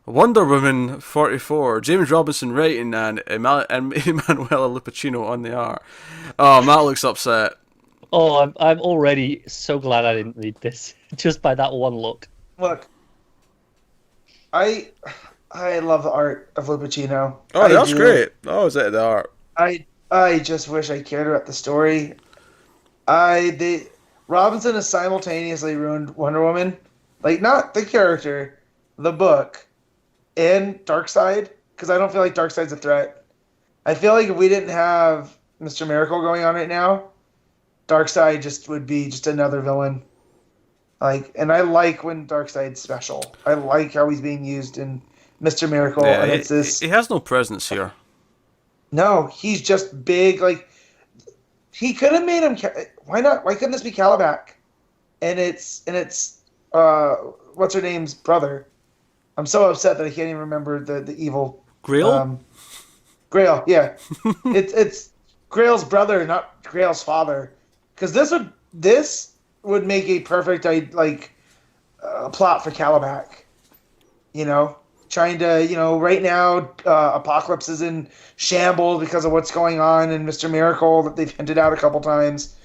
Wonder Woman 44, James Robinson writing and Emanuela Lupacino on the art. Oh, Matt looks upset. Oh, I'm already so glad I didn't read this just by that one look. Look, I I love the art of Lupacino. Oh, I that's do. great. Oh, is it the art? I just wish I cared about the story. They Robinson has simultaneously ruined Wonder Woman, like not the character, the book, and Darkseid, because I don't feel like Darkseid's a threat. I feel like if we didn't have Mr. Miracle going on right now, Darkseid just would be just another villain. Like, and I like when Darkseid's special. I like how he's being used in Mr. Miracle, Yeah, and it's this. he has no presence here. No, he's just big. Like he could have made him. Why not? Why couldn't this be Calabac? And it's what's her name's brother. I'm so upset that I can't even remember the evil Grail? Grail. Yeah, it's Grail's brother, not Grail's father. Because this would make a perfect plot for Calabac. You know, trying to right now Apocalypse is in shambles because of what's going on in Mr. Miracle that they've hinted out a couple times.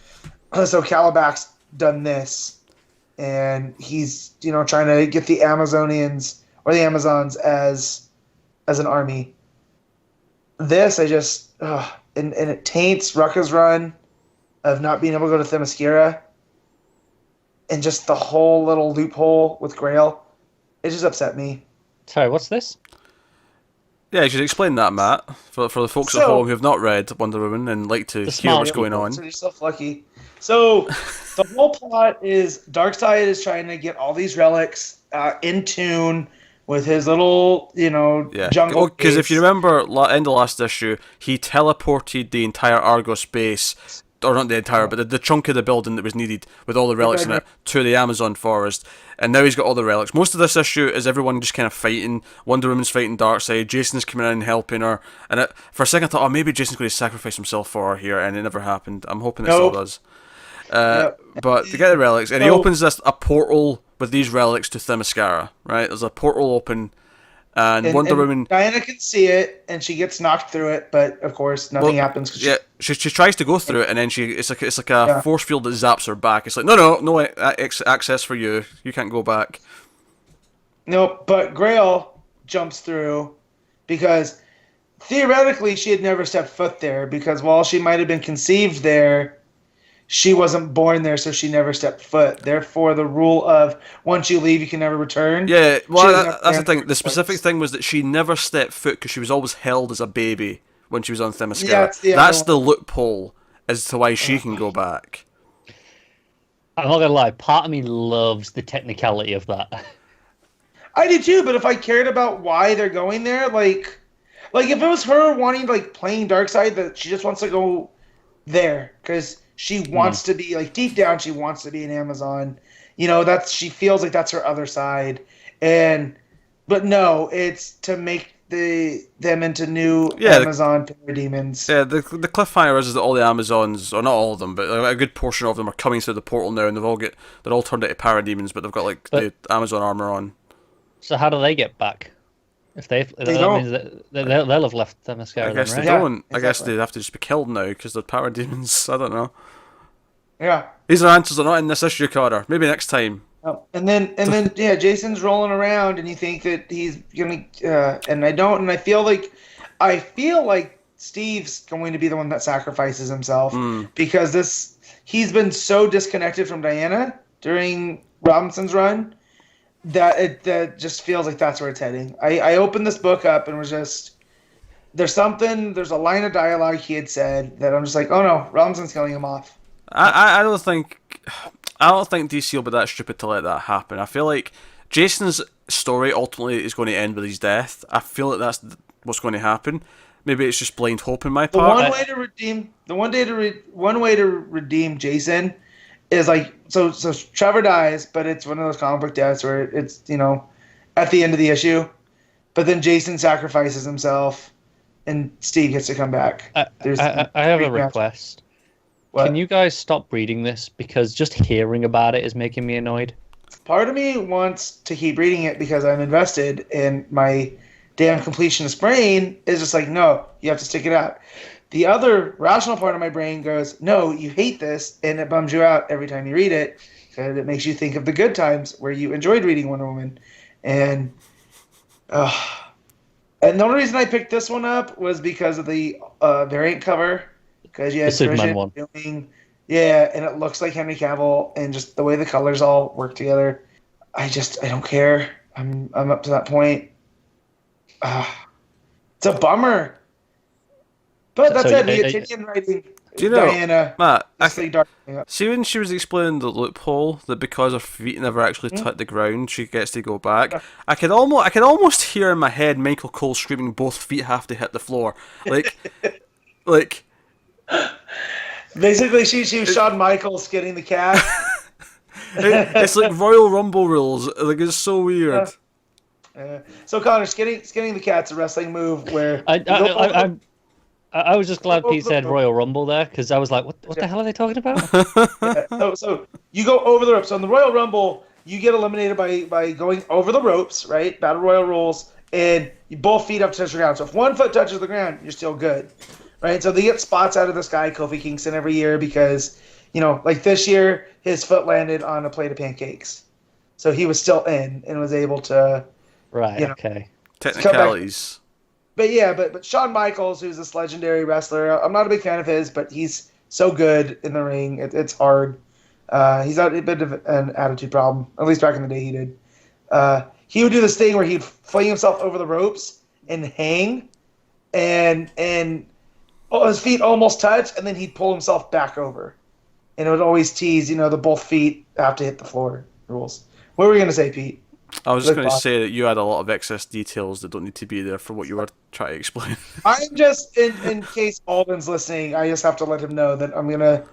So Calabac's done this, and he's trying to get the Amazonians or the Amazons as an army. This I just and it taints Rucka's run of not being able to go to Themyscira, and just the whole little loophole with Grail. It just upset me. Sorry, what's this? Yeah, you should explain that, Matt, for the folks at So, home who have not read Wonder Woman and like to The hear what's smart going people. on. So yourself lucky. So the whole plot is Darkseid is trying to get all these relics in tune with his little, Yeah, jungle. because if base. you remember, end of last issue, he teleported the entire Argos base, or not the entire, but the chunk of the building that was needed with all the relics in it to the Amazon forest, and now he's got all the relics. Most of this issue is everyone just kind of fighting. Wonder Woman's fighting Darkseid, Jason's coming in and helping her, and for a second I thought, oh, maybe Jason's going to sacrifice himself for her here, and it never happened. I'm hoping it still Nope. does. Yep. But to get the relics, and he So- opens a portal with these relics to Themyscira, right? There's a portal open, and Wonder Woman... Diana can see it, and she gets knocked through it, but of course nothing happens. 'Cause Yeah, she tries to go through it, and then it's like a Yeah. force field that zaps her back. It's like no access for you. You can't go back. Nope, but Grail jumps through because theoretically she had never stepped foot there, because while she might have been conceived there, she wasn't born there, so she never stepped foot. Therefore, the rule of once you leave, you can never return. Yeah, She well, doesn't have that's the to thing. answer The specific questions. thing was that she never stepped foot because she was always held as a baby when she was on Themyscira. Yeah, That's other the one. loophole as to why she can go back. I'm not gonna lie, part of me loves the technicality of that. I do too, but if I cared about why they're going there, like if it was her wanting playing Darkseid, that she just wants to go there because she wants to be deep down, she wants to be an Amazon. She feels like that's her other side, but no, it's to make them into new Amazon parademons. Yeah, the cliffhanger is that all the Amazons, or not all of them, but a good portion of them are coming through the portal now, and they're all turned into parademons, but they've got the Amazon armor on. So how do they get back? If They that don't. means that they'll have left Themyscira I guess then, they right? Yeah, don't. I guess exactly. they have to just be killed now because they're parademons. I don't know. Yeah. These are answers that are not in this issue, Carter. Maybe next time. Oh, and then yeah, Jason's rolling around, and you think that he's gonna, and I don't, and I feel like Steve's going to be the one that sacrifices himself because he's been so disconnected from Diana during Robinson's run that just feels like that's where it's heading. I opened this book up and was just there's a line of dialogue he had said that I'm just like, oh no, Robinson's killing him off. I don't think DC will be that stupid to let that happen. I feel like Jason's story ultimately is going to end with his death. I feel like that's what's going to happen. Maybe it's just blind hope in my The part. one way to redeem Jason is so Trevor dies, but it's one of those comic book deaths where it's at the end of the issue, but then Jason sacrifices himself, and Steve gets to come back. I have a request. What? Can you guys stop reading this? Because just hearing about it is making me annoyed. Part of me wants to keep reading it because I'm invested, and my damn completionist brain is just like, no, you have to stick it out. The other rational part of my brain goes, no, you hate this, and it bums you out every time you read it because it makes you think of the good times where you enjoyed reading Wonder Woman. And the only reason I picked this one up was because of the variant cover, because you had The Superman Vision one. doing, yeah, and it looks like Henry Cavill, and just the way the colors all work together. I don't care. I'm up to that point. It's a bummer. But that's it. The Atinian writing. Do you know, Diana, Matt? see when she was explaining the loophole that because her feet never actually touch the ground, she gets to go back. I could almost hear in my head Michael Cole screaming, "Both feet have to hit the floor!" Like. Basically, she was Shawn Michaels getting the cat. It's like Royal Rumble rules. Like, it's so weird. So Connor, skinning the cat's a wrestling move where I was just glad Pete said Royal Rumble there, because I was like, what the hell are they talking about? So you go over the ropes. So in the Royal Rumble, you get eliminated by going over the ropes, right? Battle Royal rules, and you both feet have to touch the ground. So if one foot touches the ground, you're still good, right? So they get spots out of this guy, Kofi Kingston, every year because, like this year, his foot landed on a plate of pancakes. So he was still in and was able to... Right, okay. Technicalities. But Shawn Michaels, who's this legendary wrestler, I'm not a big fan of his, but he's so good in the ring. It's hard. He's got a bit of an attitude problem. At least back in the day, he did. He would do this thing where he'd fling himself over the ropes and hang, and his feet almost touch, and then he'd pull himself back over. And it would always tease, the both feet have to hit the floor rules. What were we going to say, Pete? I was just going to say that you had a lot of excess details that don't need to be there for what you were trying to explain. I'm just, in case Alden's listening, I just have to let him know that I'm going to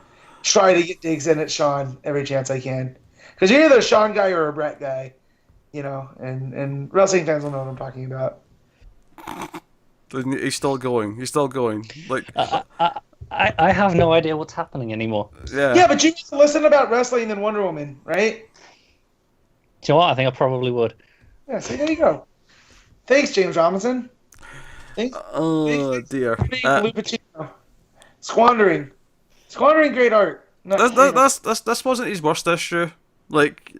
try to get digs in at Sean every chance I can. Because you're either a Sean guy or a Brett guy, and wrestling fans will know what I'm talking about. He's still going. Like, I have no idea what's happening anymore. Yeah, but you need to listen about wrestling than Wonder Woman, right? Do you know what? I think I probably would. Yeah, see, there you go. Thanks, James Robinson. Thanks. Oh, dear. Lou Pacino. Squandering great art. This wasn't his worst issue. Like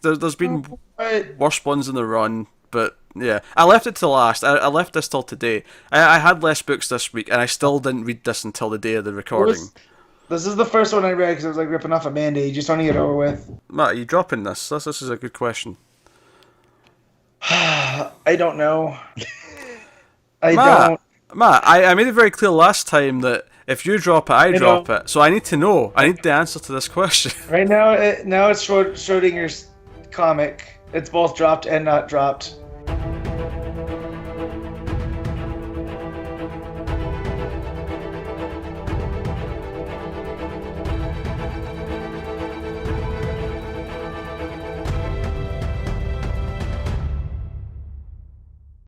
there's been worse ones in the run, but yeah, I left it till last. I left this till today. I had less books this week, and I still didn't read this until the day of the recording. This is the first one I read because I was like ripping off a Band-Aid. Just want to get over with. Matt, are you dropping this? This is a good question. I don't know. Matt, I made it very clear last time that if you drop it, I drop it. So I need to know. I need the answer to this question. Right now, it's Schrodinger's comic. It's both dropped and not dropped.